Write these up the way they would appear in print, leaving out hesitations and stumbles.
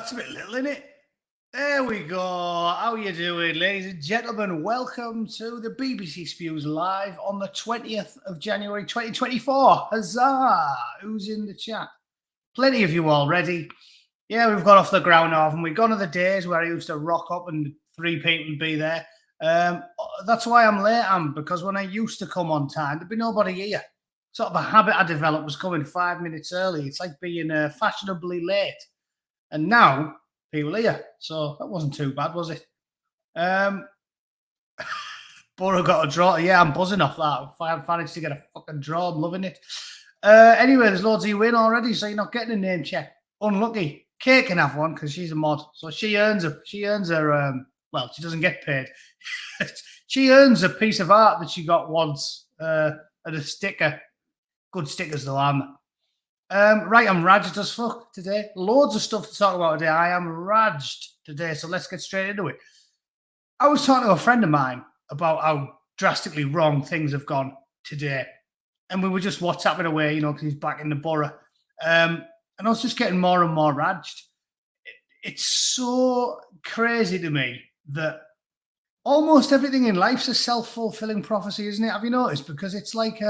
That's a bit little, isn't it? There we go. How you doing, ladies and gentlemen? Welcome to the BBC Spews live on the 20th of January 2024. Huzzah! Who's in the chat? Plenty of you already. Yeah, we've got off the ground off and we've gone to the days where I used to rock up and 3 people would be there. That's why I'm late, because when I used to come on time, there'd be nobody here. Sort of a habit I developed was coming 5 minutes early. It's like being fashionably late. And now people here, so that wasn't too bad, was it? Borough got a draw. Yeah, I'm buzzing off that. I managed to get a fucking draw. I'm loving it. Anyway, there's loads of you in already, so you're not getting a name check. Unlucky. Kate can have one because she's a mod, so she earns her. Well, she doesn't get paid. She earns a piece of art that she got once and a sticker. Good stickers though, aren't they? Right, I'm raged as fuck today. Loads of stuff to talk about today. I am raged today, so let's get straight into it. I was talking to a friend of mine about how drastically wrong things have gone today. And we were just WhatsApping away, because he's back in the borough. And I was just getting more and more raged. It's so crazy to me that almost everything in life's a self-fulfilling prophecy, isn't it? Have you noticed? Because it's like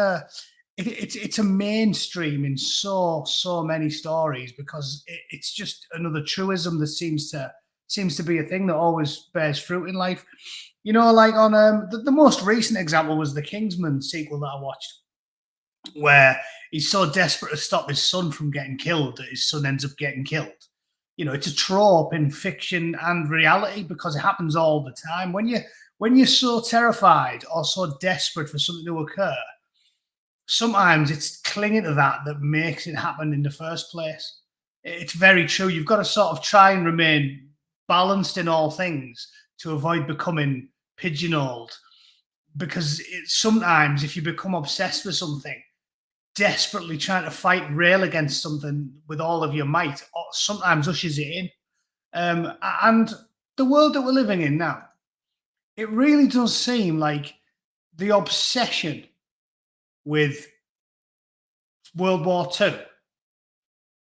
it's a mainstream in so many stories, because it's just another truism that seems to be a thing that always bears fruit in life. Like on the most recent example was the Kingsman sequel that I watched, where he's so desperate to stop his son from getting killed that his son ends up getting killed. It's a trope in fiction and reality because it happens all the time. When you're so terrified or so desperate for something to occur, sometimes it's clinging to that makes it happen in the first place. It's very true. You've got to sort of try and remain balanced in all things to avoid becoming pigeonholed. Because sometimes if you become obsessed with something, desperately trying to fight rail against something with all of your might, sometimes ushers it in. And the world that we're living in now, it really does seem like the obsession with World War II.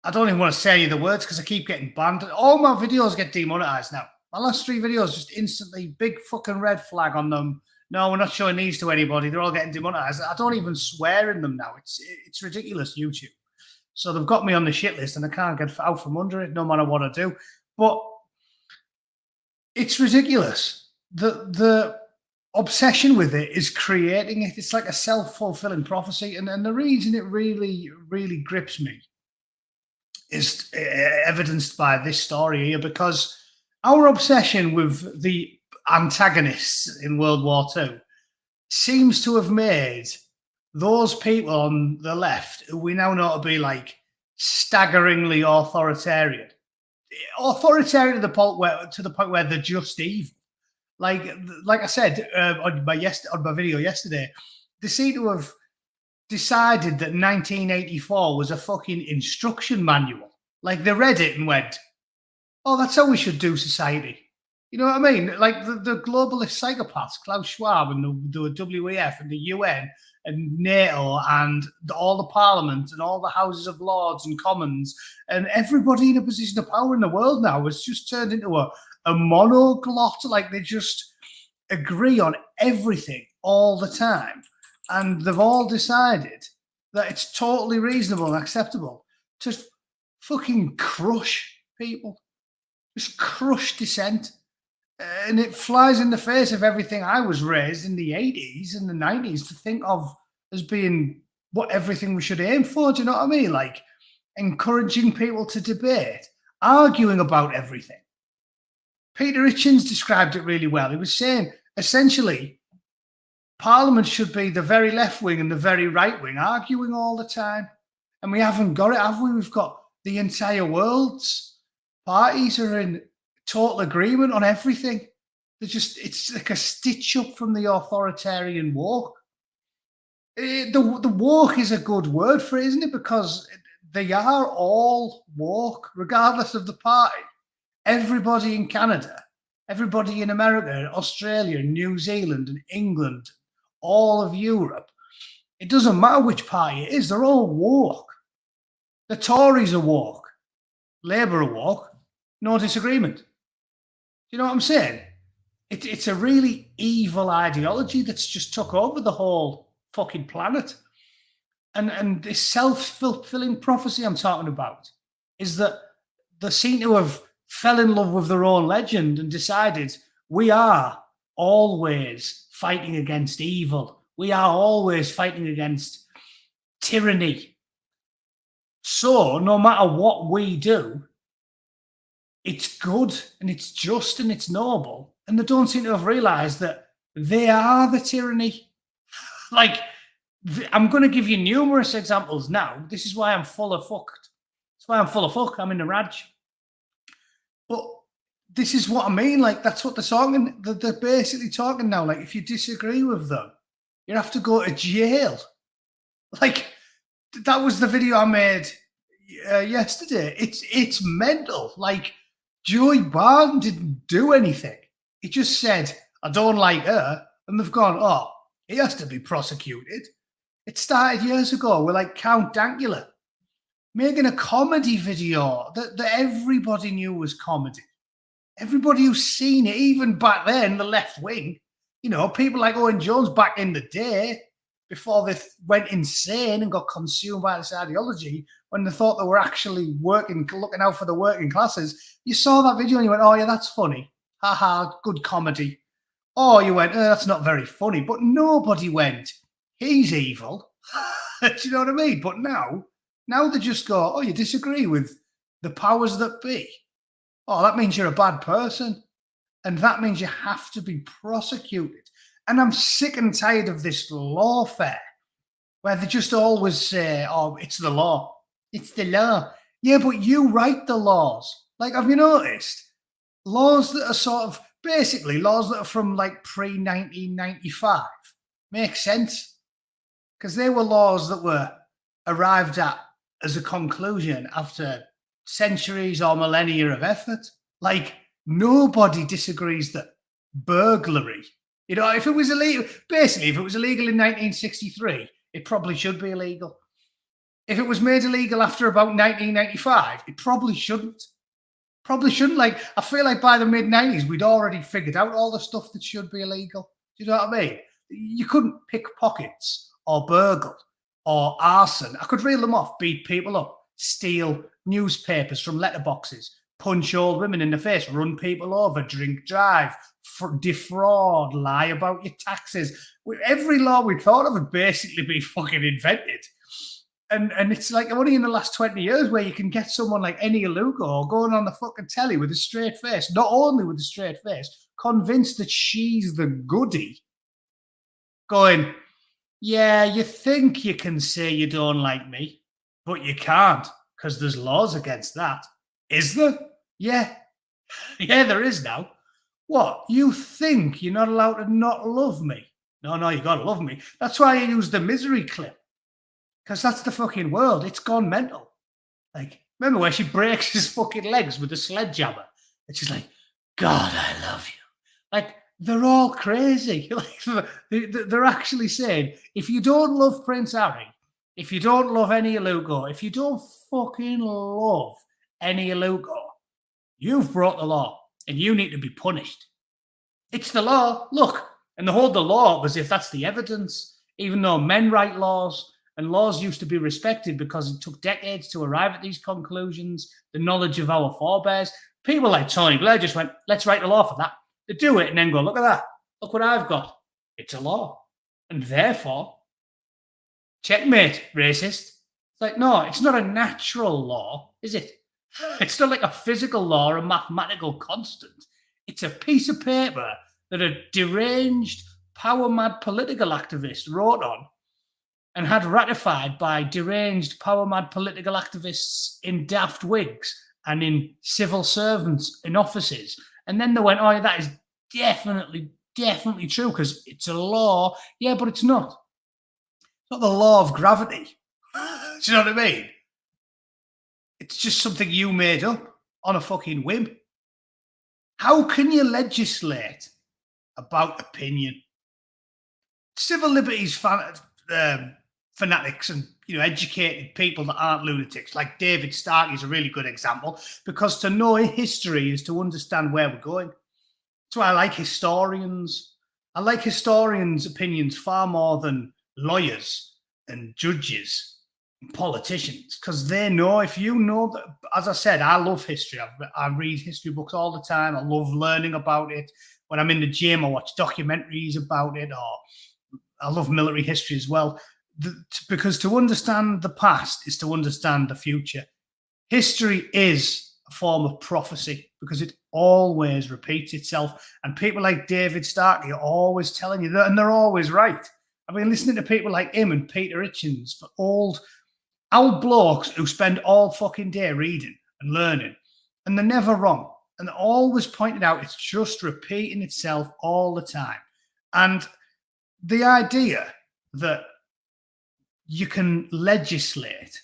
I don't even want to say any of the words because I keep getting banned. All my videos get demonetized now. My last 3 videos just instantly, big fucking red flag on them. No, we're not showing these to anybody. They're all getting demonetized. I don't even swear in them now. It's ridiculous, YouTube. So they've got me on the shit list and I can't get out from under it no matter what I do. But it's ridiculous. The obsession with it is creating it. It's like a self-fulfilling prophecy. And the reason it really, really grips me is evidenced by this story here, because our obsession with the antagonists in World War II seems to have made those people on the left, who we now know to be like staggeringly authoritarian to the point where they're just evil. Like I said on my video yesterday, they seem to have decided that 1984 was a fucking instruction manual. Like they read it and went, "Oh, that's how we should do society." You know what I mean? Like the globalist psychopaths, Klaus Schwab and the WEF and the UN and NATO and all the parliament and all the houses of lords and commons and everybody in a position of power in the world now has just turned into a monoglot. Like they just agree on everything all the time. And they've all decided that it's totally reasonable and acceptable to fucking crush people. Just crush dissent. And it flies in the face of everything I was raised in the 80s and the 90s to think of as being what everything we should aim for. Do you know what I mean? Like encouraging people to debate, arguing about everything. Peter Hitchens described it really well. He was saying, essentially, Parliament should be the very left wing and the very right wing arguing all the time. And we haven't got it, have we? We've got the entire world's parties are in total agreement on everything. It's like a stitch up from the authoritarian woke. The woke is a good word for it, isn't it? Because they are all woke, regardless of the party. Everybody in Canada, everybody in America, Australia, New Zealand, and England, all of Europe. It doesn't matter which party it is, they're all woke. The Tories are woke. Labour are woke. no disagreement. Do you know what I'm saying? It's a really evil ideology that's just took over the whole fucking planet. And this self-fulfilling prophecy I'm talking about is that they seem to have fell in love with their own legend and decided we are always fighting against evil. We are always fighting against tyranny. So no matter what we do, it's good and it's just and it's noble. And they don't seem to have realized that they are the tyranny. Like, I'm going to give you numerous examples now. This is why I'm full of fucked. That's why I'm full of fuck. I'm in the Raj. But this is what I mean. Like, that's what they're talking. They're basically talking now. Like, if you disagree with them, you have to go to jail. Like, that was the video I made yesterday. It's mental. Like, Joey Barton didn't do anything. He just said, I don't like her. And they've gone, oh, he has to be prosecuted. It started years ago with like Count Dankula making a comedy video that everybody knew was comedy. Everybody who's seen it, even back then, the left wing, you know, people like Owen Jones back in the day, before they went insane and got consumed by this ideology, when they thought they were actually looking out for the working classes, you saw that video and you went, oh yeah, that's funny. Haha, good comedy. Or you went, oh, that's not very funny. But nobody went, he's evil. Do you know what I mean? But now they just go, oh, you disagree with the powers that be. Oh, that means you're a bad person. And that means you have to be prosecuted. And I'm sick and tired of this lawfare where they just always say, oh, it's the law. It's the law. Yeah, but you write the laws. Like, have you noticed? Laws that are sort of, basically, laws that are from like pre-1995 make sense. Because they were laws that were arrived at as a conclusion after centuries or millennia of effort. Like, nobody disagrees that burglary, you know, if it was illegal, basically, if it was illegal in 1963, it probably should be illegal. If it was made illegal after about 1995, it probably shouldn't. Probably shouldn't. Like, I feel like by the mid 90s, we'd already figured out all the stuff that should be illegal. Do you know what I mean? You couldn't pick pockets or burgle or arson. I could reel them off, beat people up, steal newspapers from letterboxes, punch old women in the face, run people over, drink drive, defraud, lie about your taxes. Every law we thought of had basically been fucking invented. And it's like only in the last 20 years where you can get someone like Eni Aluko going on the fucking telly with a straight face, not only with a straight face, convinced that she's the goodie, going, yeah, you think you can say you don't like me, but you can't because there's laws against that. Is there? Yeah. Yeah, there is now. What? You think you're not allowed to not love me? No, you got to love me. That's why I use the misery clip. Because that's the fucking world. It's gone mental. Like, remember where she breaks his fucking legs with a sledgehammer? And she's like, God, I love you. Like, they're all crazy. Like, they're actually saying, if you don't love Prince Harry, if you don't love Eni Aluko, if you don't fucking love Eni Aluko, you've brought the law and you need to be punished. It's the law. Look, and they hold the law up as if that's the evidence, even though men write laws. And laws used to be respected because it took decades to arrive at these conclusions, the knowledge of our forebears. People like Tony Blair just went, let's write a law for that. They do it and then go, look at that. Look what I've got. It's a law. And therefore, checkmate, racist. It's like, no, it's not a natural law, is it? It's not like a physical law or a mathematical constant. It's a piece of paper that a deranged, power-mad political activist wrote on and had ratified by deranged, power-mad political activists in daft wigs and in civil servants in offices. And then they went, oh, that is definitely true because it's a law. Yeah, but it's not. It's not the law of gravity. Do you know what I mean? It's just something you made up on a fucking whim. How can you legislate about opinion? Civil liberties fanatics and, you know, educated people that aren't lunatics. Like David Starkey is a really good example, because to know history is to understand where we're going. That's why I like historians. I like historians' opinions far more than lawyers and judges and politicians, because they know, if you know that, as I said, I love history. I read history books all the time. I love learning about it. When I'm in the gym, I watch documentaries about it, or I love military history as well. Because to understand the past is to understand the future. History is a form of prophecy because it always repeats itself. And people like David Starkey are always telling you that, and they're always right. I've been listening to people like him and Peter Hitchens, for old blokes who spend all fucking day reading and learning, and they're never wrong. And they're always pointed out it's just repeating itself all the time. And the idea that you can legislate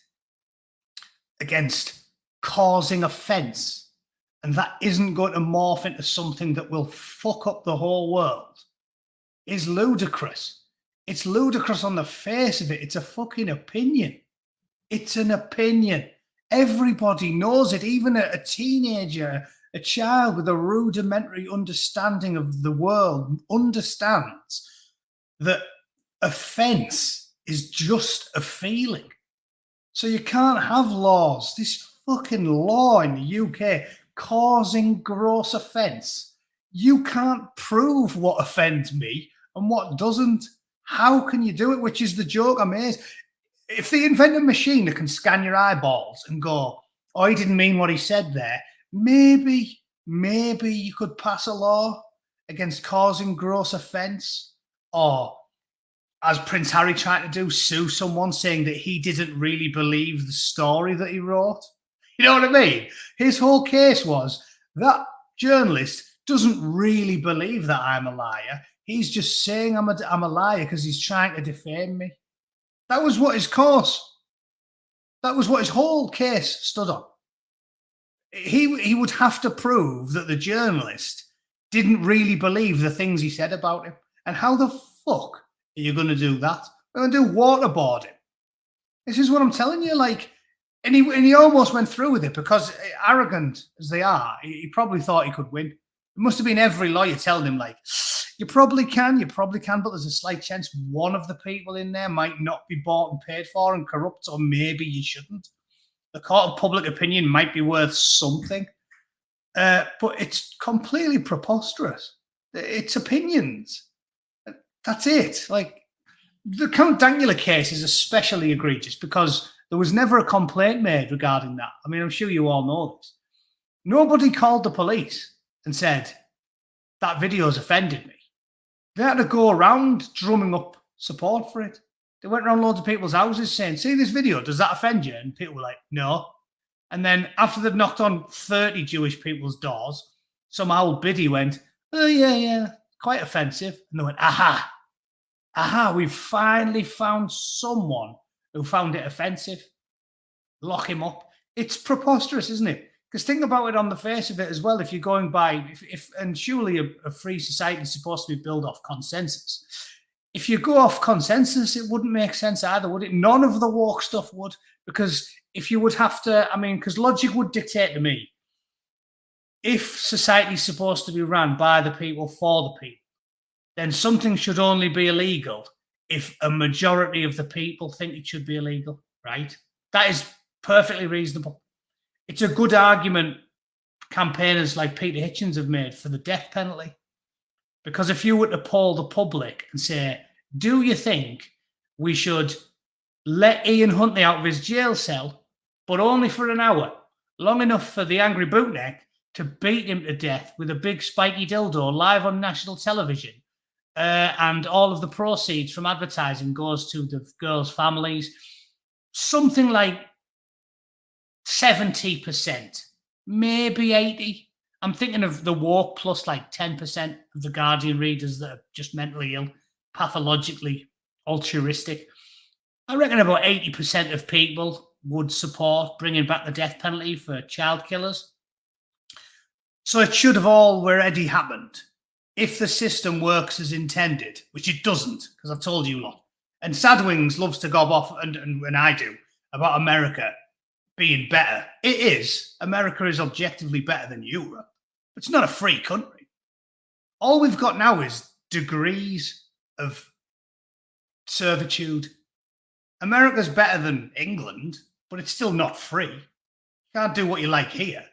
against causing offence, and that isn't going to morph into something that will fuck up the whole world, is ludicrous. It's ludicrous on the face of it. It's a fucking opinion. It's an opinion. Everybody knows it. Even a teenager, a child with a rudimentary understanding of the world understands that offence is just a feeling. So you can't have laws. This fucking law in the UK causing gross offence. You can't prove what offends me and what doesn't. How can you do it? Which is the joke I made. If they invent a machine that can scan your eyeballs and go, oh, he didn't mean what he said there, maybe you could pass a law against causing gross offence, or, as Prince Harry tried to do, sue someone saying that he didn't really believe the story that he wrote. You know what I mean? His whole case was that journalist doesn't really believe that I'm a liar. He's just saying I'm a liar because he's trying to defame me. That was what his cause. That was what his whole case stood on. He would have to prove that the journalist didn't really believe the things he said about him. And how the fuck are you going to do that? We're going to do waterboarding. This is what I'm telling you. Like, and he almost went through with it because, arrogant as they are, he probably thought he could win. It must have been every lawyer telling him, like, you probably can, but there's a slight chance one of the people in there might not be bought and paid for and corrupt, or maybe you shouldn't. The court of public opinion might be worth something, but it's completely preposterous. It's opinions. That's it. Like, the Count Dankula case is especially egregious because there was never a complaint made regarding that. I mean, I'm sure you all know this. Nobody called the police and said, that video's offended me. They had to go around drumming up support for it. They went around loads of people's houses saying, see this video, does that offend you? And people were like, no. And then after they'd knocked on 30 Jewish people's doors, some old biddy went, oh, yeah, quite offensive. And they went, aha, we've finally found someone who found it offensive. Lock him up. It's preposterous, isn't it? Because think about it on the face of it as well. If you're going by, and surely a free society is supposed to be built off consensus. If you go off consensus, it wouldn't make sense either, would it? None of the woke stuff would, because if you would have to, because logic would dictate to me, if society is supposed to be run by the people for the people, then something should only be illegal if a majority of the people think it should be illegal, right? That is perfectly reasonable. It's a good argument campaigners like Peter Hitchens have made for the death penalty. Because if you were to poll the public and say, do you think we should let Ian Huntley out of his jail cell, but only for an hour, long enough for the Angry Bootneck to beat him to death with a big spiky dildo live on national television, and all of the proceeds from advertising goes to the girls' families, something like 70%, maybe 80%. I'm thinking of the woke plus like 10% of the Guardian readers that are just mentally ill, pathologically altruistic. I reckon about 80% of people would support bringing back the death penalty for child killers. So it should have already happened if the system works as intended, which it doesn't, because I've told you a lot. And Sadwings loves to gob off, and I do, about America being better. It is. America is objectively better than Europe. It's not a free country. All we've got now is degrees of servitude. America's better than England, but it's still not free. You can't do what you like here.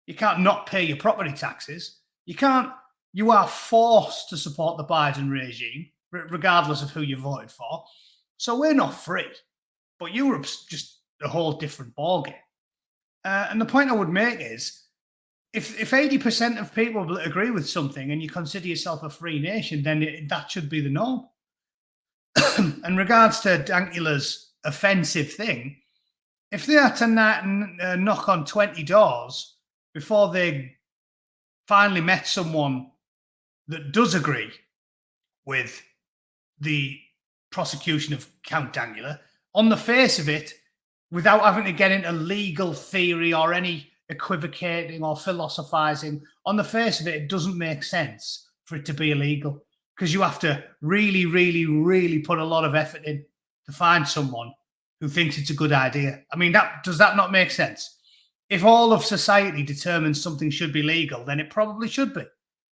You can't not pay your property taxes. You are forced to support the Biden regime, regardless of who you voted for. So we're not free. But Europe's just a whole different ballgame. And the point I would make is, if 80% of people agree with something and you consider yourself a free nation, then that should be the norm. In regards to Dankula's offensive thing, if they had to knock on 20 doors before they finally met someone that does agree with the prosecution of Count Dankula, on the face of it, without having to get into legal theory or any equivocating or philosophizing, on the face of it, it doesn't make sense for it to be illegal, because you have to really, really, really put a lot of effort in to find someone who thinks it's a good idea. I mean, does that not make sense? If all of society determines something should be legal, then it probably should be,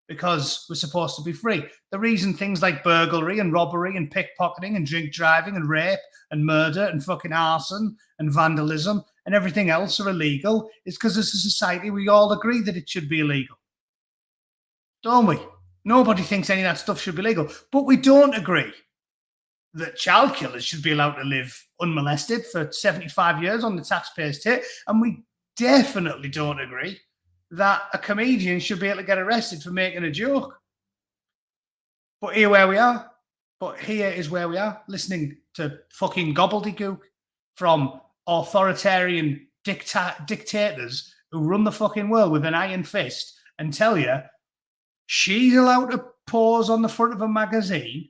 because we're supposed to be free. The reason things like burglary and robbery and pickpocketing and drink driving and rape and murder and fucking arson and vandalism and everything else are illegal is because as a society we all agree that it should be illegal. Don't we? Nobody thinks any of that stuff should be legal. But we don't agree that child killers should be allowed to live unmolested for 75 years on the taxpayer's tit. And we definitely don't agree that a comedian should be able to get arrested for making a joke. But here where we are. But here is where we are, listening to fucking gobbledygook from authoritarian dictators who run the fucking world with an iron fist and tell you she's allowed to pose on the front of a magazine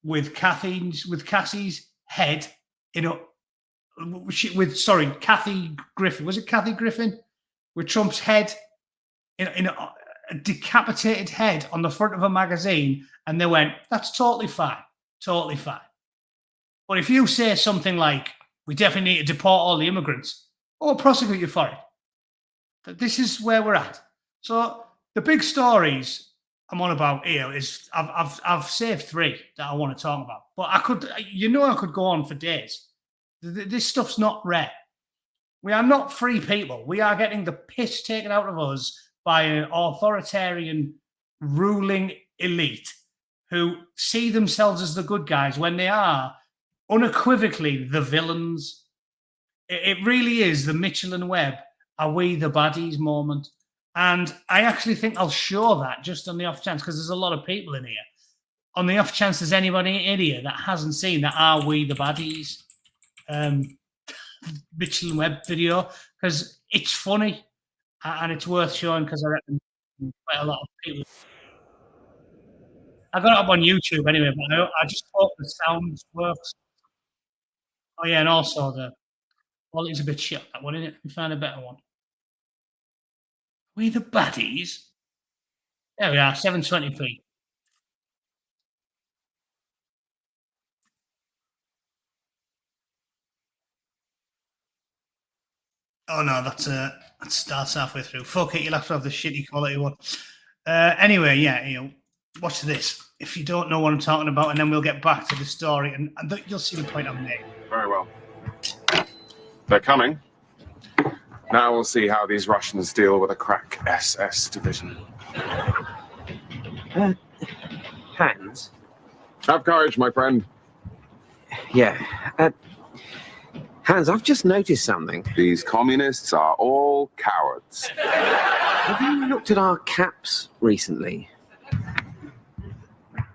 with Cassie's head in a Kathy Griffin. Was it Kathy Griffin? With Trump's head in a decapitated head on the front of a magazine, and they went, that's totally fine. Totally fine. But if you say something like, we definitely need to deport all the immigrants, or prosecute you for it. This is where we're at. So the big stories I'm on about here is I've saved 3 that I want to talk about. But I could go on for days. This stuff's not rare. We are not free people. We are getting the piss taken out of us by an authoritarian ruling elite who see themselves as the good guys when they are unequivocally the villains. It really is the Mitchell and Webb, are we the baddies moment. And I actually think I'll show that just on the off chance, because there's a lot of people in here. On the off chance there's anybody in here that hasn't seen that Are We the Baddies Mitchell and Webb video, because it's funny and it's worth showing, because I reckon quite a lot of people. I got it up on YouTube anyway, but I just hope the sound works. Oh yeah, and also the quality's a bit shit, that one, isn't it? We found a better one. We the baddies? There we are, 720p. Oh no, that starts halfway through. Fuck it, you'll have to have the shitty quality one. Anyway, yeah, watch this. If you don't know what I'm talking about, and then we'll get back to the story, and you'll see the point I'm making. Very well. They're coming. Now we'll see how these Russians deal with a crack SS division. Hans? Have courage, my friend. Yeah. Hans, I've just noticed something. These communists are all cowards. Have you looked at our caps recently?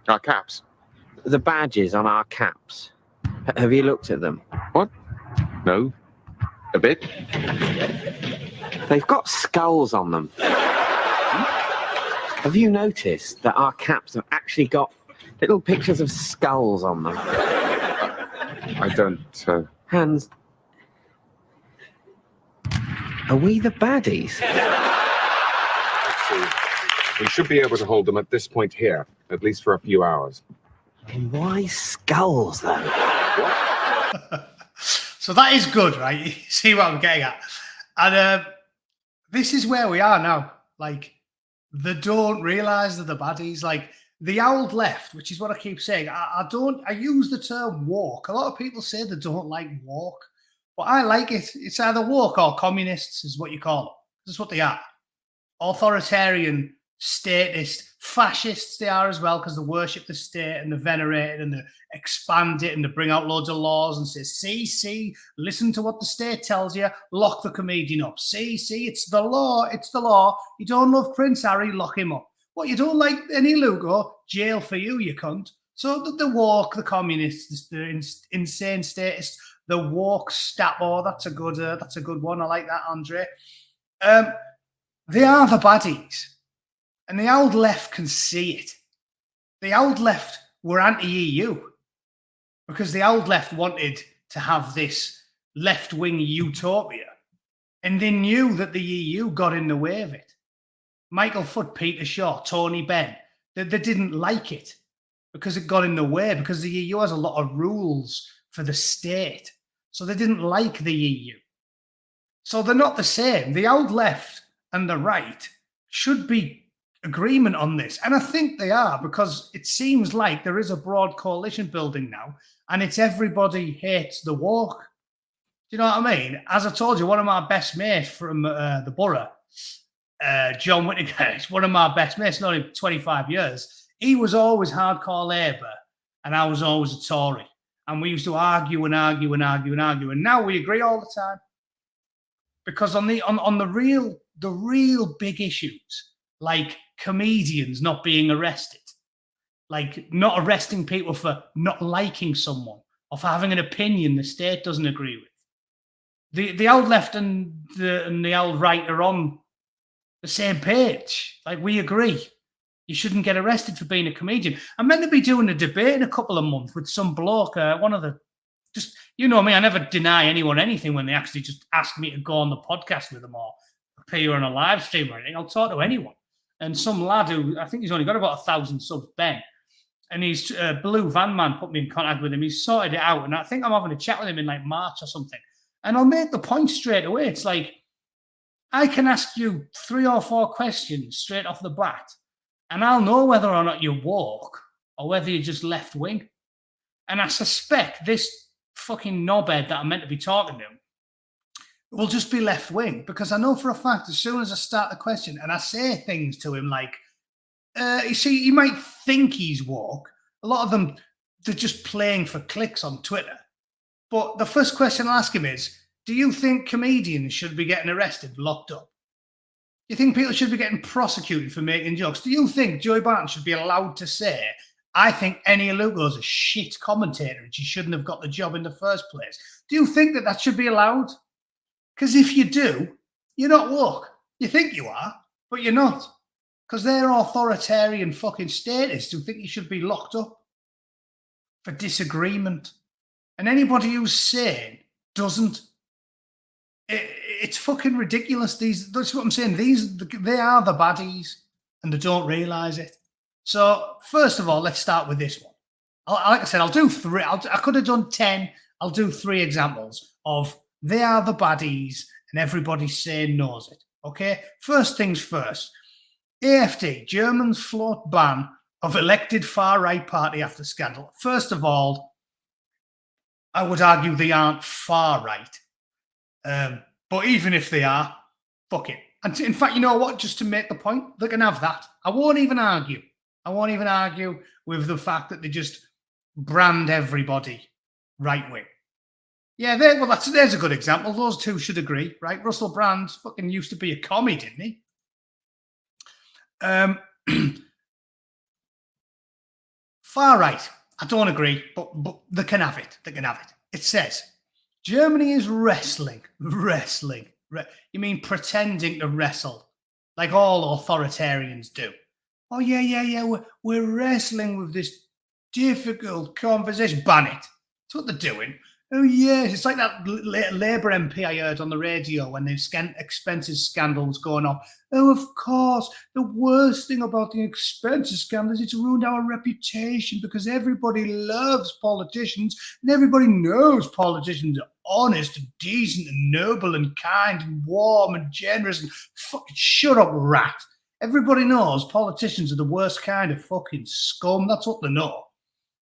Our caps? The badges on our caps. Have you looked at them? What? No. A bit? They've got skulls on them. Have you noticed that our caps have actually got little pictures of skulls on them? I don't... Hans, are we the baddies? Let's see. We should be able to hold them at this point here, at least for a few hours. And why skulls, though? So that is good, right? You see what I'm getting at? And this is where we are now. Like, they don't realise they're the baddies. Like, the old left, which is what I keep saying. I use the term woke. A lot of people say they don't like woke, but I like it. It's either woke or communists is what you call them. That's what they are. Authoritarian, statist, fascists they are as well, because they worship the state and they venerate it and they expand it and they bring out loads of laws and say, see, listen to what the state tells you, lock the comedian up. See, it's the law. You don't love Prince Harry, lock him up. What, you don't like any Lugo? Jail for you, you cunt. So the woke, the communists, the insane statists, the woke Stapo, that's a good one. I like that, Andre. They are the baddies. And the old left can see it. The old left were anti-EU because the old left wanted to have this left-wing utopia. And they knew that the EU got in the way of it. Michael Foot, Peter Shaw, Tony Benn, they didn't like it because it got in the way, because the EU has a lot of rules for the state. So they didn't like the EU. So they're not the same. The old left and the right should be agreement on this. And I think they are, because it seems like there is a broad coalition building now, and it's everybody hates the woke. Do you know what I mean? As I told you, one of my best mates from the borough, John Whittaker, is one of my best mates, not in 25 years. He was always hardcore Labour, and I was always a Tory. And we used to argue and argue and argue and argue. And now we agree all the time. Because on the real big issues, like comedians not being arrested, like not arresting people for not liking someone or for having an opinion the state doesn't agree with. The old left and the old right are on the same page. Like, we agree. You shouldn't get arrested for being a comedian. I'm meant to be doing a debate in a couple of months with some bloke, one of the, just, you know me, I never deny anyone anything when they actually just ask me to go on the podcast with them or appear on a live stream or anything. I'll talk to anyone. And some lad who, I think he's only got about 1,000 subs, Ben, and he's Blue Van Man put me in contact with him. He's sorted it out. And I think I'm having a chat with him in like March or something. And I'll make the point straight away. It's like, I can ask you 3 or 4 questions straight off the bat, and I'll know whether or not you're woke or whether you're just left wing. And I suspect this fucking knobhead that I'm meant to be talking to will just be left wing, because I know for a fact as soon as I start the question and I say things to him like, you see, he might think he's woke. A lot of them, they're just playing for clicks on Twitter. But the first question I'll ask him is, do you think comedians should be getting arrested, locked up? Do you think people should be getting prosecuted for making jokes? Do you think Joey Barton should be allowed to say, I think Enya Lugo's a shit commentator and she shouldn't have got the job in the first place? Do you think that should be allowed? Because if you do, you're not woke. You think you are, but you're not. Because they're authoritarian fucking statists who think you should be locked up for disagreement. And anybody who's sane doesn't. It's fucking ridiculous. That's what I'm saying. They are the baddies, and they don't realise it. So first of all, let's start with this one. Like I said, I'll do 3. I could have done 10. I'll do 3 examples of they are the baddies, and everybody sane knows it. Okay. First things first. AfD, Germans float ban of elected far-right party after scandal. First of all, I would argue they aren't far-right. But even if they are, fuck it. And in fact, you know what? Just to make the point, they can have that. I won't even argue. With the fact that they just brand everybody right-wing. Yeah, there's a good example. Those two should agree, right? Russell Brand fucking used to be a commie, didn't he? Far right, I don't agree, but they can have it. It says Germany is wrestling. You mean pretending to wrestle, like all authoritarians do? Oh yeah. We're wrestling with this difficult conversation. Ban it. That's what they're doing. Oh, yes. It's like that Labour MP I heard on the radio when the expenses scandal was going off. Oh, of course. The worst thing about the expenses scandal is it's ruined our reputation because everybody loves politicians and everybody knows politicians are honest and decent and noble and kind and warm and generous and fucking shut up, rat. Everybody knows politicians are the worst kind of fucking scum. That's what they know.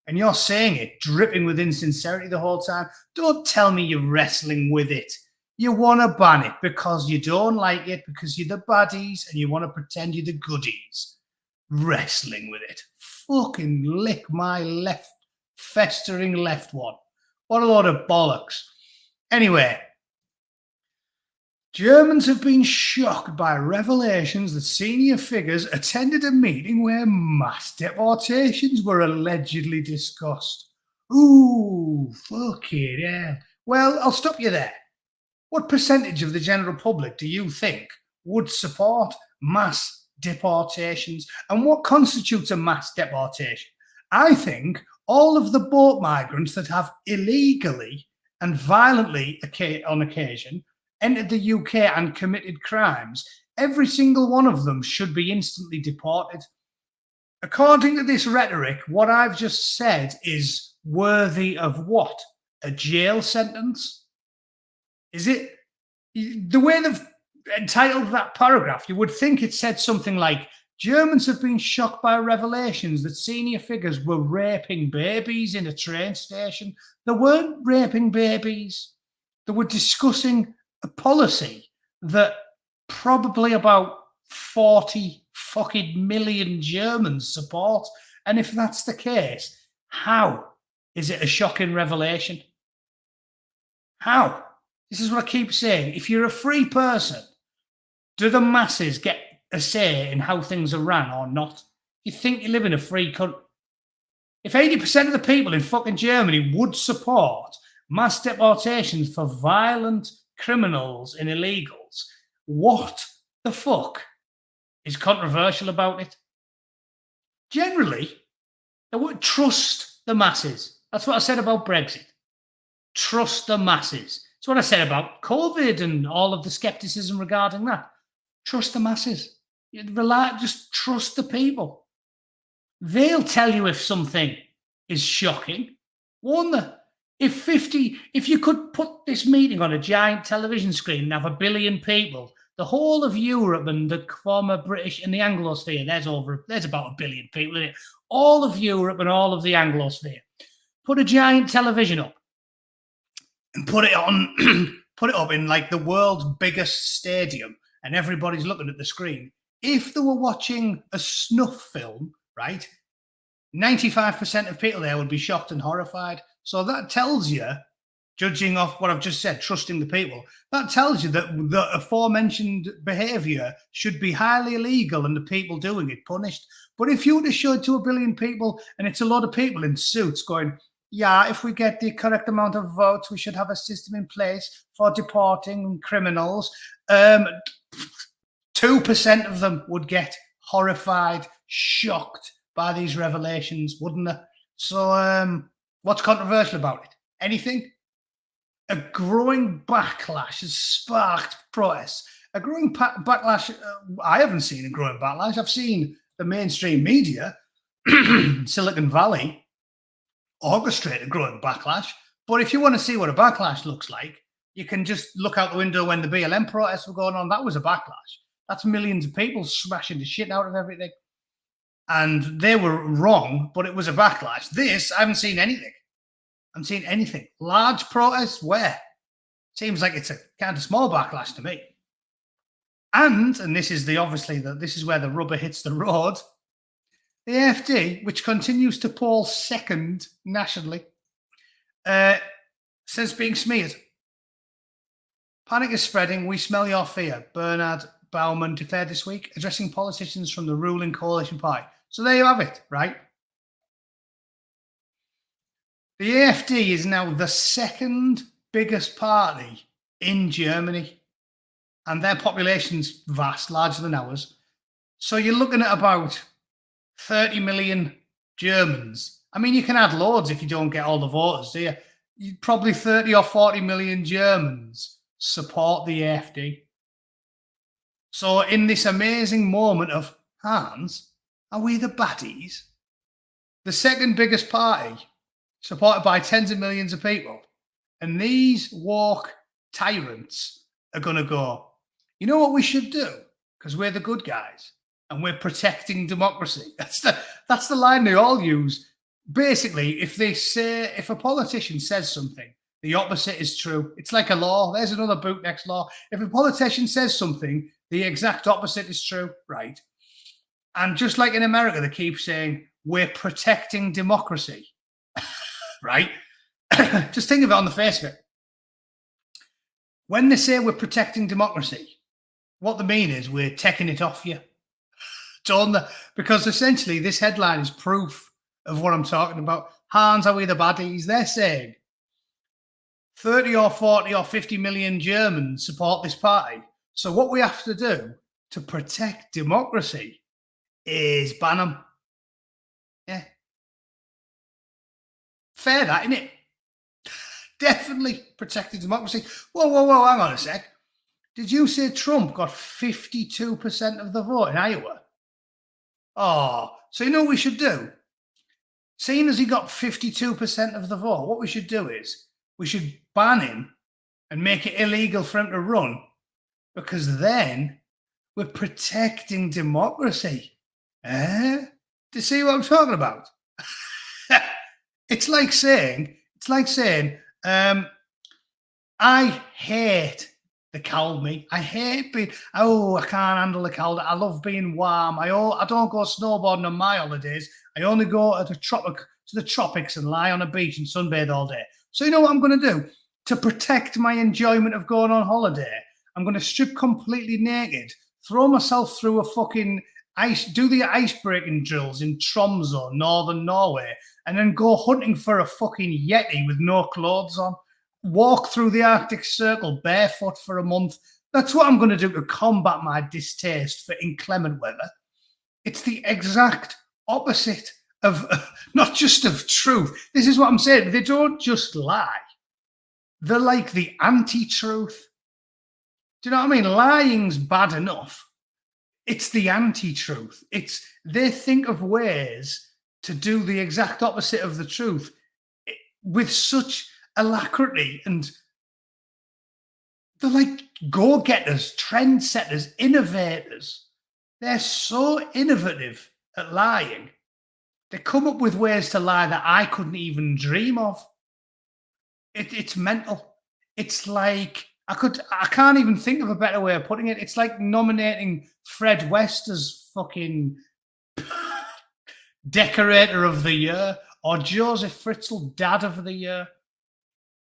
And you're saying it, dripping with insincerity the whole time. Don't tell me you're wrestling with it. You want to ban it because you don't like it, because you're the baddies and you want to pretend you're the goodies. Wrestling with it. Fucking lick my left, festering left one. What a load of bollocks. Anyway, Germans have been shocked by revelations that senior figures attended a meeting where mass deportations were allegedly discussed. Ooh, fuck it, yeah. Well, I'll stop you there. What percentage of the general public do you think would support mass deportations? And what constitutes a mass deportation? I think all of the boat migrants that have illegally and violently on occasion entered the UK and committed crimes, every single one of them should be instantly deported. According to this rhetoric, what I've just said is worthy of what? A jail sentence? Is it? The way they've entitled that paragraph, you would think it said something like, Germans have been shocked by revelations that senior figures were raping babies in a train station. They weren't raping babies. They were discussing a policy that probably about 40 fucking million Germans support. And if that's the case, how is it a shocking revelation? How? This is what I keep saying. If you're a free person, do the masses get a say in how things are ran or not? You think you live in a free country? If 80% of the people in fucking Germany would support mass deportations for violent criminals and illegals, what the fuck is controversial about it? Generally, they would trust the masses. That's what I said about Brexit. Trust the masses. That's what I said about COVID and all of the skepticism regarding that. Trust the masses. Just trust the people. They'll tell you if something is shocking, won't they? If you could put this meeting on a giant television screen and have 1 billion people, the whole of Europe and the former British and the Anglosphere, there's about 1 billion people in it. All of Europe and all of the Anglosphere. Put a giant television up and put it up in like the world's biggest stadium, and everybody's looking at the screen. If they were watching a snuff film, right, 95% of people there would be shocked and horrified. So that tells you, judging off what I've just said, trusting the people, that tells you that the aforementioned behaviour should be highly illegal and the people doing it punished. But if you were to show it to 1 billion people and it's a lot of people in suits going, yeah, if we get the correct amount of votes, we should have a system in place for deporting criminals, 2% of them would get horrified, shocked by these revelations, wouldn't they? So, what's controversial about it? Anything? A growing backlash has sparked protests. A growing backlash. I haven't seen a growing backlash. I've seen the mainstream media, Silicon Valley, orchestrate a growing backlash. But if you want to see what a backlash looks like, you can just look out the window when the BLM protests were going on. That was a backlash. That's millions of people smashing the shit out of everything. And they were wrong, but it was a backlash. This, I haven't seen anything. I haven't seen anything. Large protests, where? Seems like it's a kind of small backlash to me. And this is this is where the rubber hits the road. The AfD, which continues to poll second nationally, says being smeared. Panic is spreading. We smell your fear. Bernard Bauman declared this week, addressing politicians from the ruling coalition party. So there you have it, right? The AfD is now the second biggest party in Germany, and their population's vast, larger than ours. So you're looking at about 30 million Germans. I mean, you can add loads if you don't get all the voters, do you? probably 30 or 40 million Germans support the AfD. So in this amazing moment of, Hans, are we the baddies? The second biggest party, supported by tens of millions of people, and these woke tyrants are going to go, you know what we should do? Because we're the good guys and we're protecting democracy. That's the line they all use. Basically, if a politician says something, the opposite is true. It's like a law. There's another Bootneck's law. If a politician says something, the exact opposite is true, right? And just like in America, they keep saying, we're protecting democracy, right? Just think of it on the face of it. When they say we're protecting democracy, what they mean is we're taking it off you. Don't they? Because essentially this headline is proof of what I'm talking about. Hans, are we the baddies? They're saying 30 or 40 or 50 million Germans support this party. So what we have to do to protect democracy is ban them. Yeah. Fair that, isn't it? Definitely protecting democracy. Whoa, hang on a sec. Did you say Trump got 52% of the vote in Iowa? Oh, so you know what we should do? Seeing as he got 52% of the vote, what we should do is we should ban him and make it illegal for him to run, because then we're protecting democracy. Do you see what I'm talking about? It's like saying, I hate the cold, me. I hate being, I can't handle the cold. I love being warm. I don't go snowboarding on my holidays. I only go to the tropics and lie on a beach and sunbathe all day. So you know what I'm going to do? To protect my enjoyment of going on holiday, I'm going to strip completely naked, throw myself through a fucking do the ice breaking drills in Tromsø, northern Norway, and then go hunting for a fucking yeti with no clothes on. Walk through the Arctic Circle barefoot for a month. That's what I'm going to do to combat my distaste for inclement weather. It's the exact opposite of, not just of truth. This is what I'm saying. They don't just lie. They're like the anti-truth. Do you know what I mean? Lying's bad enough. It's the anti-truth. They think of ways to do the exact opposite of the truth with such alacrity, and they're like go-getters, trendsetters, innovators. They're so innovative at lying. They come up with ways to lie that I couldn't even dream of. It's mental. It's like I can't even think of a better way of putting it. It's like nominating Fred West as fucking decorator of the year, or Joseph Fritzl dad of the year.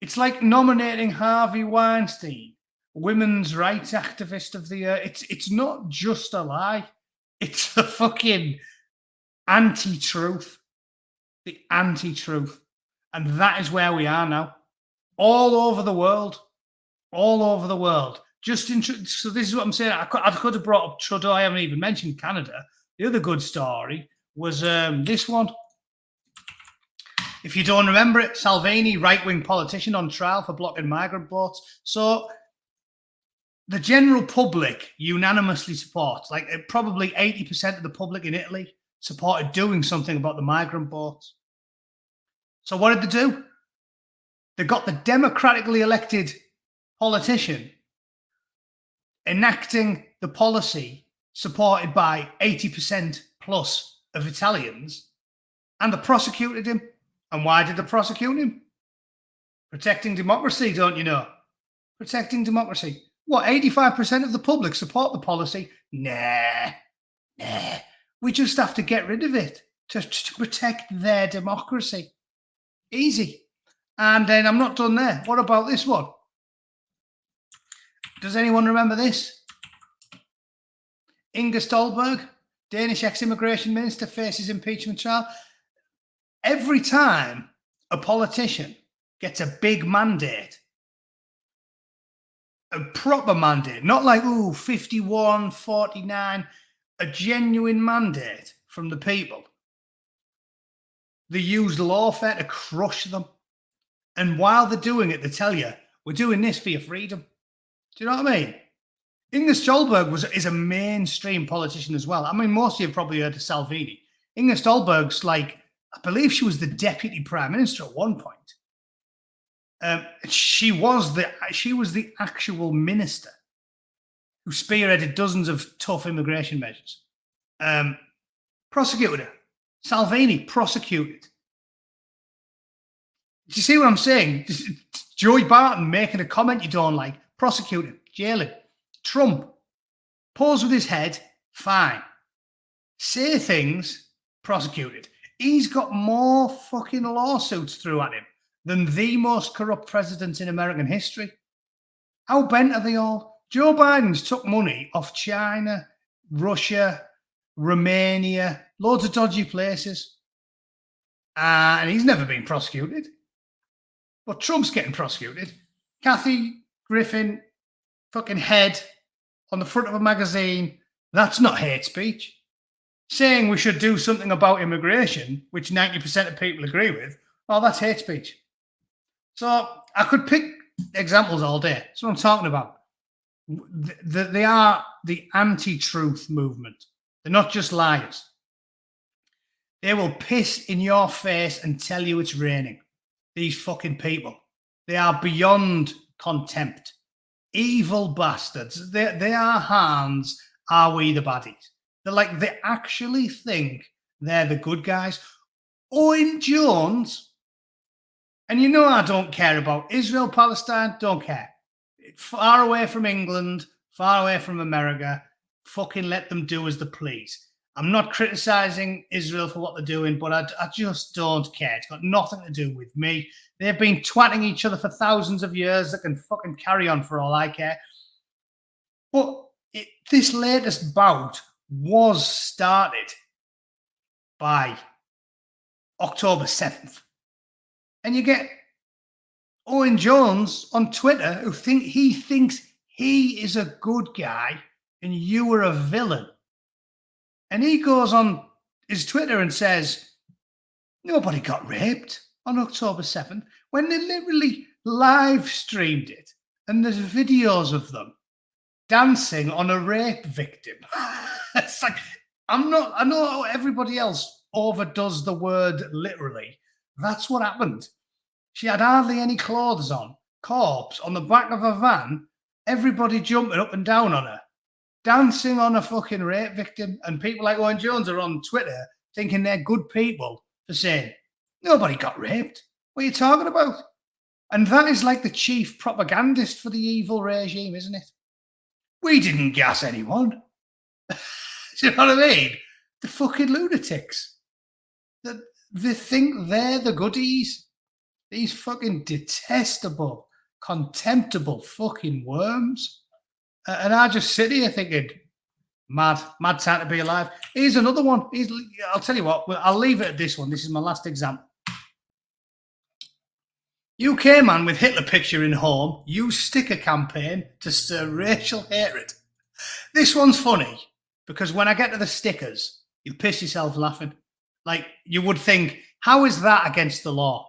It's like nominating Harvey Weinstein women's rights activist of the year. It's not just a lie. It's a fucking anti-truth. The anti-truth. And that is where we are now. All over the world. All over the world. So this is what I'm saying. I could have brought up Trudeau. I haven't even mentioned Canada. The other good story was this one. If you don't remember it, Salvini, right-wing politician, on trial for blocking migrant boats. So the general public unanimously supports, like probably 80% of the public in Italy supported doing something about the migrant boats. So what did they do? They got the democratically elected politician enacting the policy supported by 80% plus of Italians, and they prosecuted him. And why did they prosecute him? Protecting democracy, don't you know? Protecting democracy. What, 85% of the public support the policy? Nah. We just have to get rid of it to protect their democracy. Easy. And then I'm not done there. What about this one? Does anyone remember this? Inger Stolberg, Danish ex-immigration minister, faces impeachment trial. Every time a politician gets a big mandate, a proper mandate, not like, 51, 49, a genuine mandate from the people, they use lawfare to crush them. And while they're doing it, they tell you, we're doing this for your freedom. Do you know what I mean? Inge Stolberg is a mainstream politician as well. I mean, most of you have probably heard of Salvini. Inge Stolberg's like, I believe she was the deputy prime minister at one point. She was the actual minister who spearheaded dozens of tough immigration measures. Prosecuted her. Salvini prosecuted. Do you see what I'm saying? Joey Barton making a comment you don't like, prosecuted, jailing. Trump, pose with his head, fine. Say things, prosecuted. He's got more fucking lawsuits through at him than the most corrupt president in American history. How bent are they all? Joe Biden's took money off China, Russia, Romania, loads of dodgy places. And he's never been prosecuted. But Trump's getting prosecuted. Kathy Griffin, fucking head on the front of a magazine. That's not hate speech. Saying we should do something about immigration, which 90% of people agree with, oh, that's hate speech. So I could pick examples all day. That's what I'm talking about. They are the anti-truth movement. They're not just liars. They will piss in your face and tell you it's raining. These fucking people. They are beyond contempt. Evil bastards. They are Hans. Are we the baddies? They actually think they're the good guys. Owen Jones, and you know I don't care about Israel, Palestine, don't care. Far away from England, far away from America, fucking let them do as they please. I'm not criticising Israel for what they're doing, but I just don't care. It's got nothing to do with me. They've been twatting each other for thousands of years. They can fucking carry on for all I care. But this latest bout was started by October 7th. And you get Owen Jones on Twitter who thinks he is a good guy and you are a villain. And he goes on his Twitter and says, nobody got raped on October 7th, when they literally live streamed it. And there's videos of them dancing on a rape victim. It's like, I know everybody else overdoes the word literally. That's what happened. She had hardly any clothes on, corpse on the back of a van, everybody jumping up and down on her, dancing on a fucking rape victim. And people like Owen Jones are on Twitter thinking they're good people for saying, nobody got raped. What are you talking about? And that is like the chief propagandist for the evil regime, isn't it? We didn't gas anyone. Do you know what I mean? The fucking lunatics. They think they're the goodies. These fucking detestable, contemptible fucking worms. And I just sit here thinking, mad time to be alive. Here's another one. I'll tell you what, I'll leave it at this one. This is my last example. UK man with Hitler picture in home used sticker campaign to stir racial hatred. This one's funny because when I get to the stickers, you piss yourself laughing. Like, you would think, how is that against the law?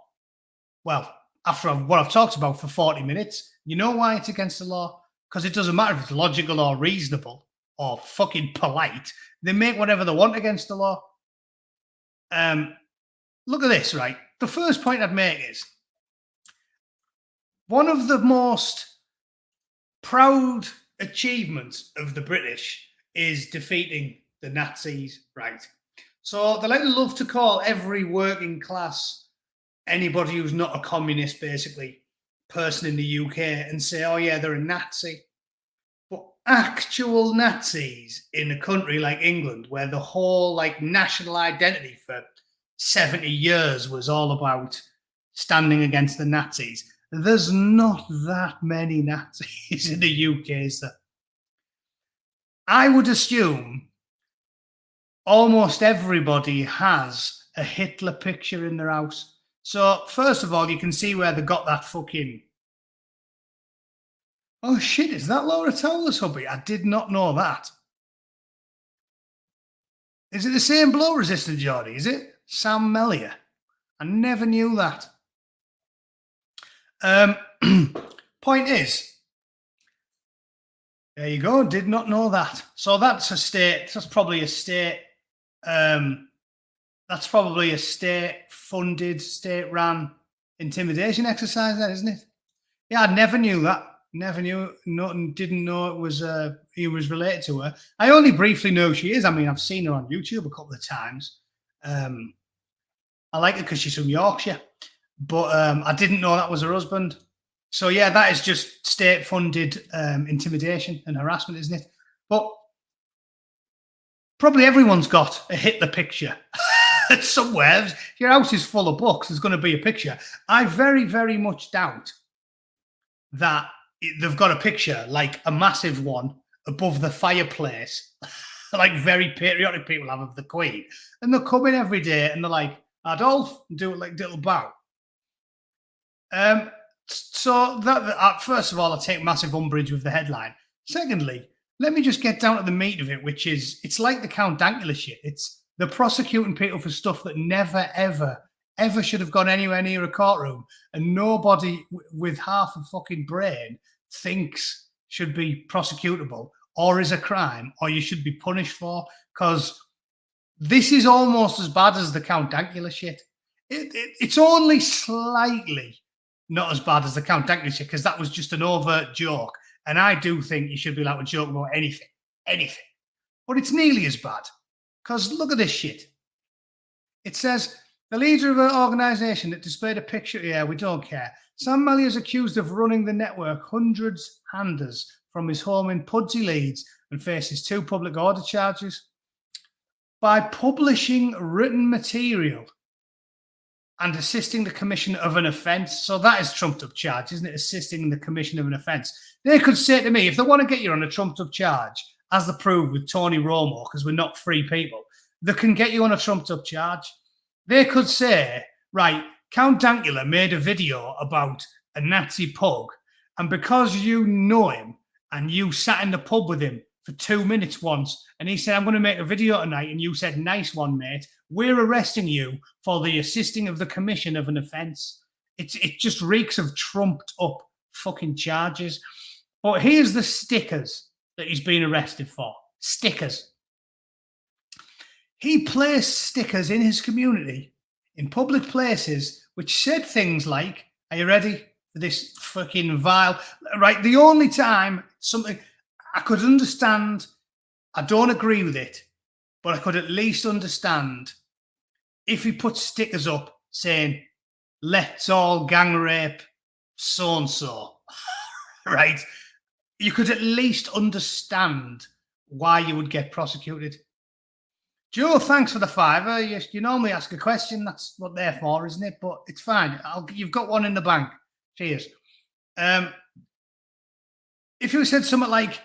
Well, after what I've talked about for 40 minutes, you know why it's against the law? Because it doesn't matter if it's logical or reasonable or fucking polite. They make whatever they want against the law. Look at this, right? The first point I'd make is, one of the most proud achievements of the British is defeating the Nazis, right? So they love to call every working class, anybody who's not a communist, basically, person in the UK and say, oh yeah, they're a Nazi. But actual Nazis in a country like England, where the whole national identity for 70 years was all about standing against the Nazis, there's not that many Nazis in the UK, is there? I would assume almost everybody has a Hitler picture in their house. So, first of all, you can see where they got that fucking... Oh, shit, is that Laura Towler's hubby? I did not know that. Is it the same blow-resistant Geordie, is it? Sam Mellier. I never knew that. Point is, there you go. Did not know that. So that's a state. That's probably a state. That's probably a state-funded, state-run intimidation exercise, then, isn't it? Yeah, I never knew that. Never knew. Didn't know it was. He was related to her. I only briefly know who she is. I mean, I've seen her on YouTube a couple of times. I like her because she's from Yorkshire, but I didn't know that was her husband. So yeah, that is just state-funded intimidation and harassment, isn't it? But probably everyone's got a hit the picture somewhere. If your house is full of books, there's going to be a picture. I very, very much doubt that they've got a picture like a massive one above the fireplace, like very patriotic people have of the Queen, and they'll come in every day and they're like, Adolf, do it like little bow. So that first of all, I take massive umbrage with the headline. Secondly, let me just get down to the meat of it, which is it's like the Count Dankula shit. It's they're prosecuting people for stuff that never, ever should have gone anywhere near a courtroom, and nobody with half a fucking brain thinks should be prosecutable or is a crime or you should be punished for, because this is almost as bad as the Count Dankula shit. It's only slightly not as bad as the Count Dankula shit because that was just an overt joke. And I do think you should be allowed to joke about anything. But it's nearly as bad because look at this shit. It says, the leader of an organisation that displayed a picture, yeah, we don't care. Sam Malley is accused of running the network hundreds handers from his home in Pudsey, Leeds, and faces 2 public order charges. By publishing written material and assisting the commission of an offence. So that is trumped up charge, isn't it? Assisting in the commission of an offence. They could say to me, if they want to get you on a trumped up charge, as they proved with Tony Romo, because we're not free people, they can get you on a trumped up charge. They could say, right, Count Dankula made a video about a Nazi pug, and because you know him and you sat in the pub with him for 2 minutes once, and he said, I'm going to make a video tonight, and you said, nice one, mate, we're arresting you for the assisting of the commission of an offence. It just reeks of trumped up fucking charges. But here's the stickers that he's been arrested for. Stickers. He placed stickers in his community, in public places, which said things like, are you ready for this fucking vile? Right, the only time something I could understand, I don't agree with it, but I could at least understand if he put stickers up saying, let's all gang rape so-and-so, right? You could at least understand why you would get prosecuted. Joe, thanks for the £5. You normally ask a question. That's what they're for, isn't it? But it's fine. You've got one in the bank. Cheers. If you said something like,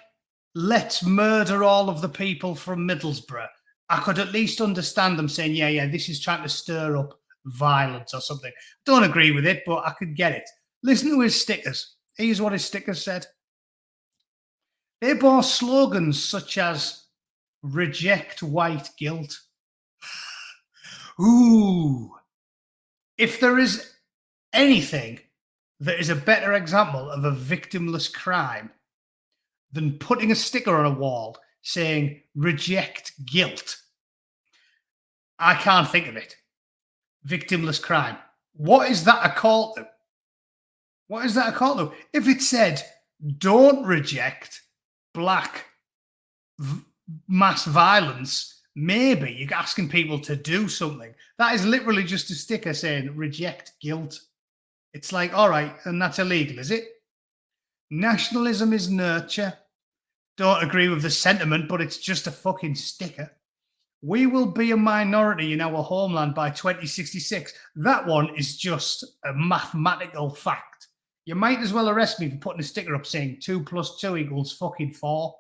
let's murder all of the people from Middlesbrough, I could at least understand them saying, yeah, this is trying to stir up violence or something. Don't agree with it, but I could get it. Listen to his stickers. Here's what his stickers said. They bore slogans such as, reject white guilt. Ooh. If there is anything that is a better example of a victimless crime than putting a sticker on a wall saying, reject guilt, I can't think of it. Victimless crime. What is that a call to? What is that a call to? If it said, don't reject black mass violence, maybe you're asking people to do something. That is literally just a sticker saying reject guilt. It's like, all right, and that's illegal, is it? Nationalism is nurture. Don't agree with the sentiment, but it's just a fucking sticker. We will be a minority in our homeland by 2066. That one is just a mathematical fact. You might as well arrest me for putting a sticker up saying 2 + 2 = fucking 4.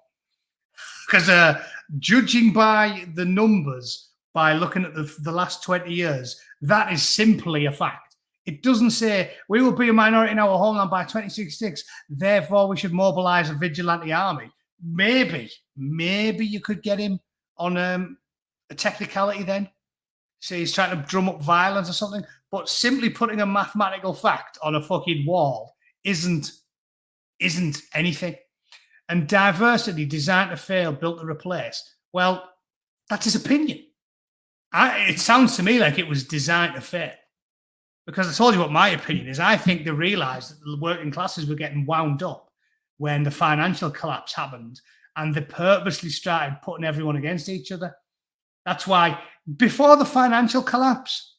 Because judging by the numbers, by looking at the last 20 years, that is simply a fact. It doesn't say we will be a minority in our homeland by 2066, therefore we should mobilise a vigilante army. Maybe you could get him on a technicality then. say he's trying to drum up violence or something, but simply putting a mathematical fact on a fucking wall isn't anything. And diversity, designed to fail, built to replace, well, that's his opinion. It sounds to me like it was designed to fail. Because I told you what my opinion is. I think they realised that the working classes were getting wound up when the financial collapse happened, and they purposely started putting everyone against each other. That's why, before the financial collapse,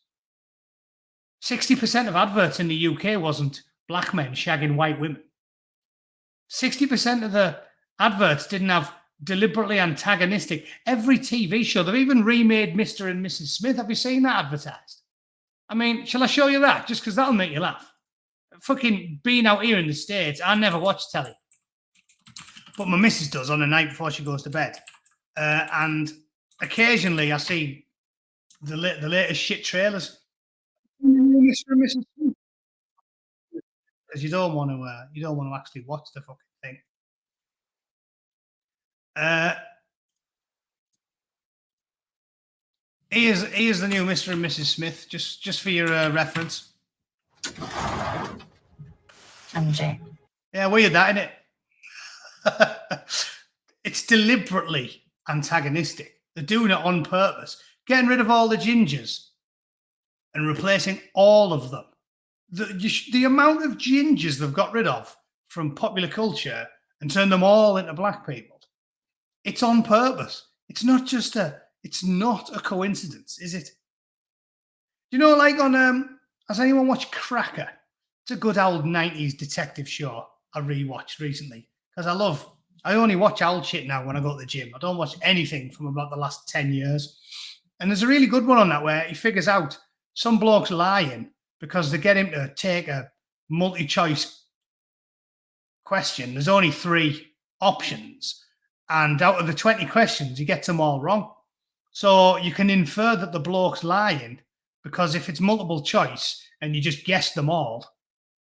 60% of adverts in the UK wasn't black men shagging white women. 60% of the adverts didn't have deliberately antagonistic. Every TV show, they've even remade Mr. and Mrs. Smith. Have you seen that advertised? I mean, shall I show you that? Just because that'll make you laugh. Fucking being out here in the States, I never watch telly. But my missus does on a night before she goes to bed. And occasionally I see the latest shit trailers. Mr. and Mrs. Smith. Because you don't want to actually watch the fucking thing. Here's the new Mr. and Mrs. Smith, just for your reference. MJ. Yeah, weird that, isn't it? It's deliberately antagonistic. They're doing it on purpose, getting rid of all the gingers and replacing all of them. The amount of gingers they've got rid of from popular culture and turned them all into black people. It's on purpose. It's not a coincidence, is it? You know, like on has anyone watched Cracker? It's a good old 90s detective show I rewatched recently because I only watch old shit now when I go to the gym. I don't watch anything from about the last 10 years. And there's a really good one on that where he figures out some bloke's lying because they get him to take a multi-choice question. There's only 3 options. And out of the 20 questions, he gets them all wrong. So you can infer that the bloke's lying because if it's multiple choice and you just guess them all,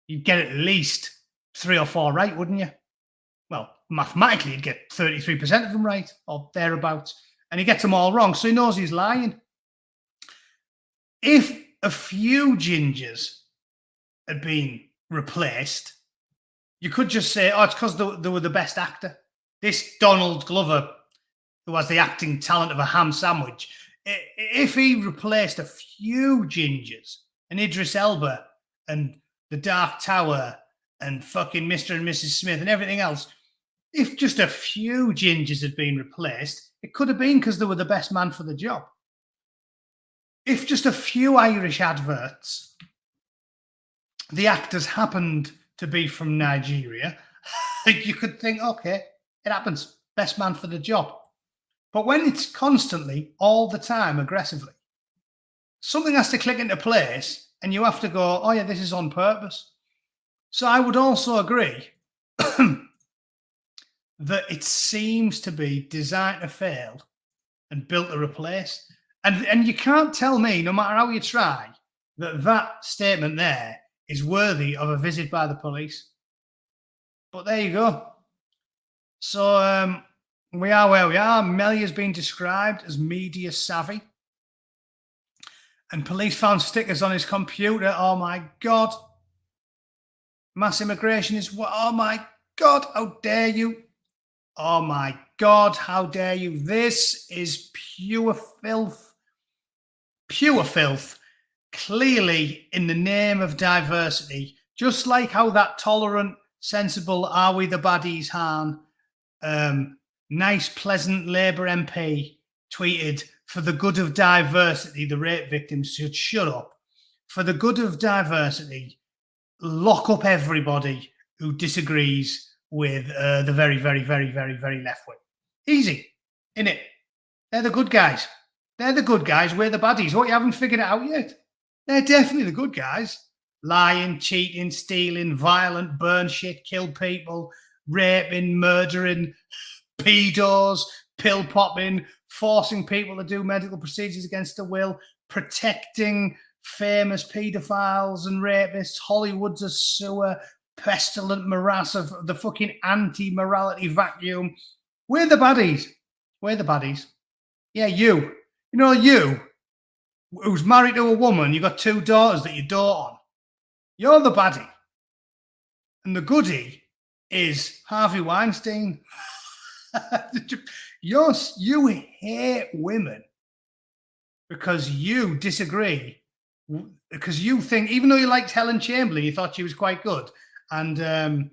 you'd get at least 3 or 4 right, wouldn't you? Well, mathematically, you'd get 33% of them right or thereabouts. And he gets them all wrong, so he knows he's lying. If a few gingers had been replaced, you could just say, oh, it's because they were the best actor. This Donald Glover, who has the acting talent of a ham sandwich, if he replaced a few gingers and Idris Elba and The Dark Tower and fucking Mr. and Mrs. Smith and everything else, if just a few gingers had been replaced, it could have been because they were the best man for the job. If just a few Irish adverts, the actors happened to be from Nigeria, you could think, okay, it happens. Best man for the job. But when it's constantly, all the time, aggressively, something has to click into place and you have to go, oh yeah, this is on purpose. So I would also agree that it seems to be designed to fail and built to replace. And you can't tell me, no matter how you try, that statement there is worthy of a visit by the police. But there you go. So we are where we are. Melly has been described as media savvy. And police found stickers on his computer. Oh my God. Mass immigration is what? Oh my God. How dare you? Oh my God. How dare you? This is pure filth. Pure filth. Clearly in the name of diversity. Just like how that tolerant, sensible, are we the baddies, Han? Nice, pleasant Labour MP tweeted, for the good of diversity, the rape victims should shut up. For the good of diversity, lock up everybody who disagrees with the very, very, very, very, very left wing. Easy, innit? They're the good guys. They're the good guys. We're the baddies. What, you haven't figured it out yet? They're definitely the good guys. Lying, cheating, stealing, violent, burn shit, kill people, raping, murdering, pedos, pill popping, forcing people to do medical procedures against their will, protecting famous paedophiles and rapists. Hollywood's a sewer, pestilent morass of the fucking anti-morality vacuum. We're the baddies. We're the baddies. Yeah, you. You know, you. who's married to a woman, you got 2 daughters that you dote on. You're the baddie. And the goodie is Harvey Weinstein. You hate women because you disagree. Because you think, even though you liked Helen Chamberlain, you thought she was quite good. And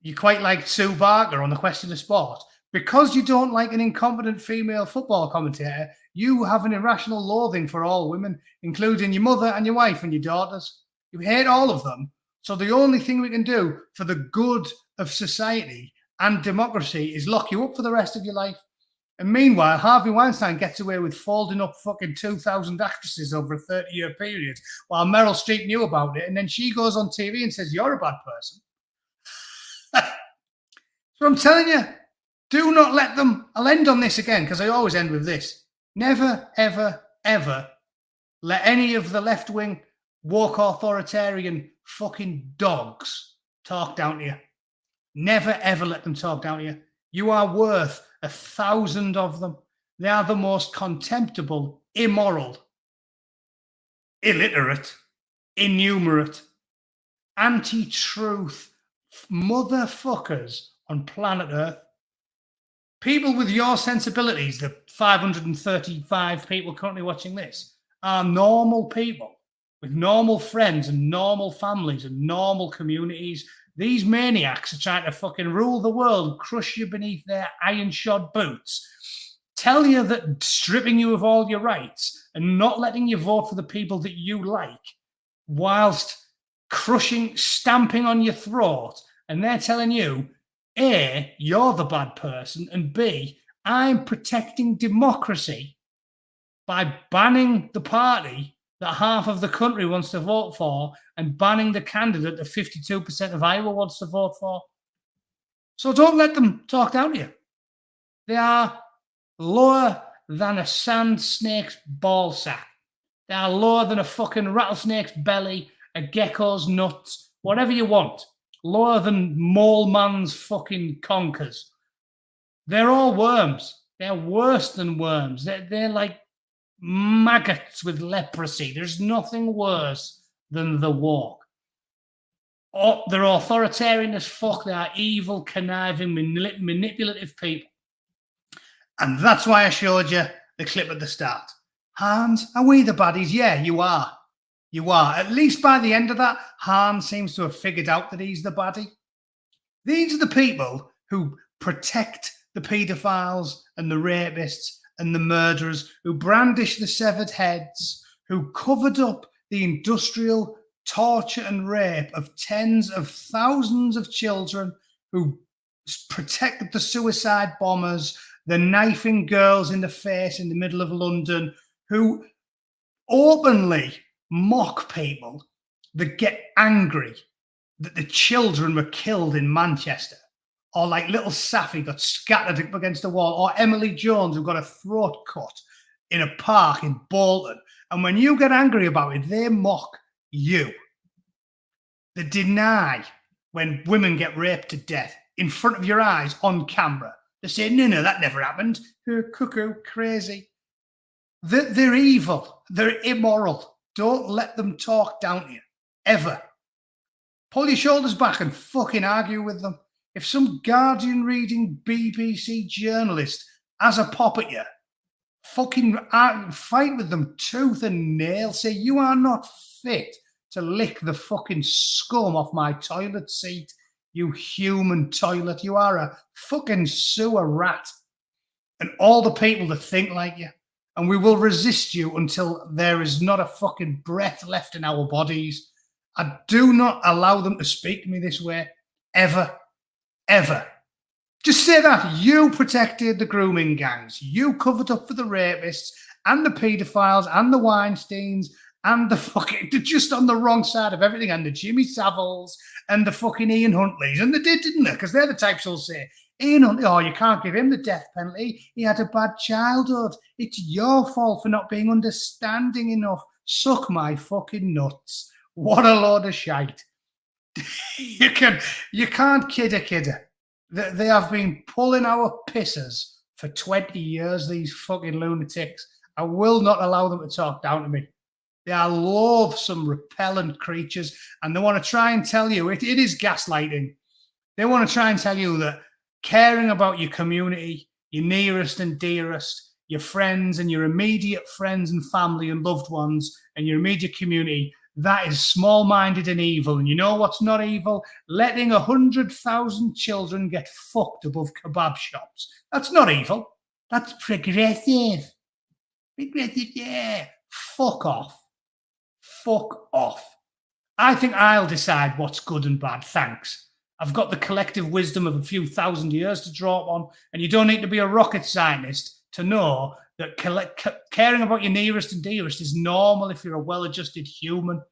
you quite liked Sue Barker on The Question of Sport. Because you don't like an incompetent female football commentator, you have an irrational loathing for all women, including your mother and your wife and your daughters. You hate all of them. So the only thing we can do for the good of society and democracy is lock you up for the rest of your life. And meanwhile, Harvey Weinstein gets away with folding up fucking 2,000 actresses over a 30-year period while Meryl Streep knew about it. And then she goes on TV and says, you're a bad person. So I'm telling you, do not let them. I'll end on this again because I always end with this. Never, ever, ever let any of the left-wing, woke authoritarian fucking dogs talk down to you. Never, ever let them talk down to you. You are worth 1,000 of them. They are the most contemptible, immoral, illiterate, innumerate, anti-truth motherfuckers on planet Earth. People with your sensibilities, the 535 people currently watching this, are normal people with normal friends and normal families and normal communities. These maniacs are trying to fucking rule the world, crush you beneath their iron-shod boots, tell you that stripping you of all your rights and not letting you vote for the people that you like, whilst crushing, stamping on your throat, and they're telling you, A, you're the bad person, and B, I'm protecting democracy by banning the party that half of the country wants to vote for and banning the candidate that 52% of Iowa wants to vote for. So don't let them talk down to you. They are lower than a sand snake's ball sack. They are lower than a fucking rattlesnake's belly, a gecko's nuts, whatever you want. Lower than mole man's fucking conkers. They're all worms. They're worse than worms. They're like maggots with leprosy. There's nothing worse than the woke. Oh, they're authoritarian as fuck. They are evil, conniving, manipulative people. And that's why I showed you the clip at the start. Hans, are we the baddies? Yeah, you are. You are. At least by the end of that, Hans seems to have figured out that he's the baddie. These are the people who protect the paedophiles and the rapists and the murderers, who brandish the severed heads, who covered up the industrial torture and rape of tens of thousands of children, who protected the suicide bombers, the knifing girls in the face in the middle of London, who openly mock people that get angry that the children were killed in Manchester, or like little Safi got scattered up against a wall, or Emily Jones who got a throat cut in a park in Bolton. And when you get angry about it, they mock you. They deny when women get raped to death in front of your eyes on camera. They say, no, that never happened. You're cuckoo, crazy. They're evil. They're immoral. Don't let them talk down to you, ever. Pull your shoulders back and fucking argue with them. If some Guardian-reading BBC journalist has a pop at you, fucking fight with them tooth and nail. Say, you are not fit to lick the fucking scum off my toilet seat, you human toilet. You are a fucking sewer rat. And all the people that think like you. And we will resist you until there is not a fucking breath left in our bodies. I do not allow them to speak to me this way, ever, ever. Just say that. You protected the grooming gangs. You covered up for the rapists and the paedophiles and the Weinsteins and the fucking, they're just on the wrong side of everything, and the Jimmy Saviles and the fucking Ian Huntleys. And they did, didn't they? Because they're the types who'll say, Ian Huntley, oh, you can't give him the death penalty. He had a bad childhood. It's your fault for not being understanding enough. Suck my fucking nuts. What a load of shite. You can't kid a kidder. They have been pulling our pisses for 20 years, these fucking lunatics, I will not allow them to talk down to me. They are loathsome, repellent creatures, and they want to try and tell you, it is gaslighting. They want to try and tell you that caring about your community, your nearest and dearest, your friends and your immediate friends and family and loved ones and your immediate community, that is small-minded and evil. And you know what's not evil? Letting 100,000 children get fucked above kebab shops. That's not evil. That's progressive. Progressive, yeah. Fuck off. Fuck off. I think I'll decide what's good and bad. Thanks. I've got the collective wisdom of a few thousand years to draw upon, and you don't need to be a rocket scientist to know that caring about your nearest and dearest is normal if you're a well-adjusted human.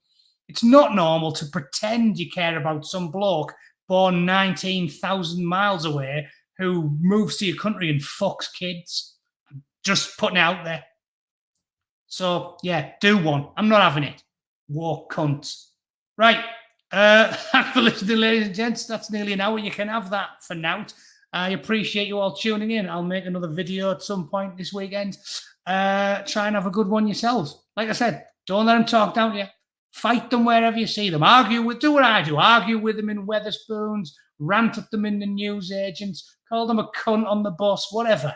It's not normal to pretend you care about some bloke born 19,000 miles away who moves to your country and fucks kids. Just putting it out there. So, yeah, do one. I'm not having it. Woke cunts. Right. Thanks for listening, ladies and gents. That's nearly an hour. You can have that for now. I appreciate you all tuning in. I'll make another video at some point this weekend. Try and have a good one yourselves. Like I said, don't let them talk down to you. Fight them wherever you see them. Do what I do. Argue with them in Wetherspoons. Rant at them in the newsagents. Call them a cunt on the bus. Whatever.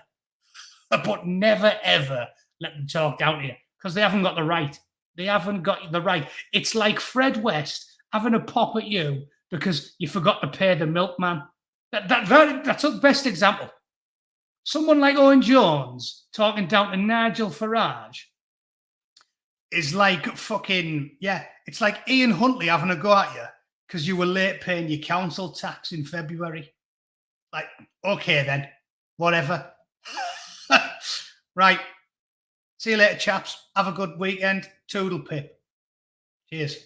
But never, ever let them talk down to you, because they haven't got the right. They haven't got the right. It's like Fred West having a pop at you because you forgot to pay the milkman. That's the best example. Someone like Owen Jones talking down to Nigel Farage is like fucking, yeah, it's like Ian Huntley having a go at you because you were late paying your council tax in February. Like, okay then, whatever. Right. See you later, chaps. Have a good weekend. Toodle pip. Cheers.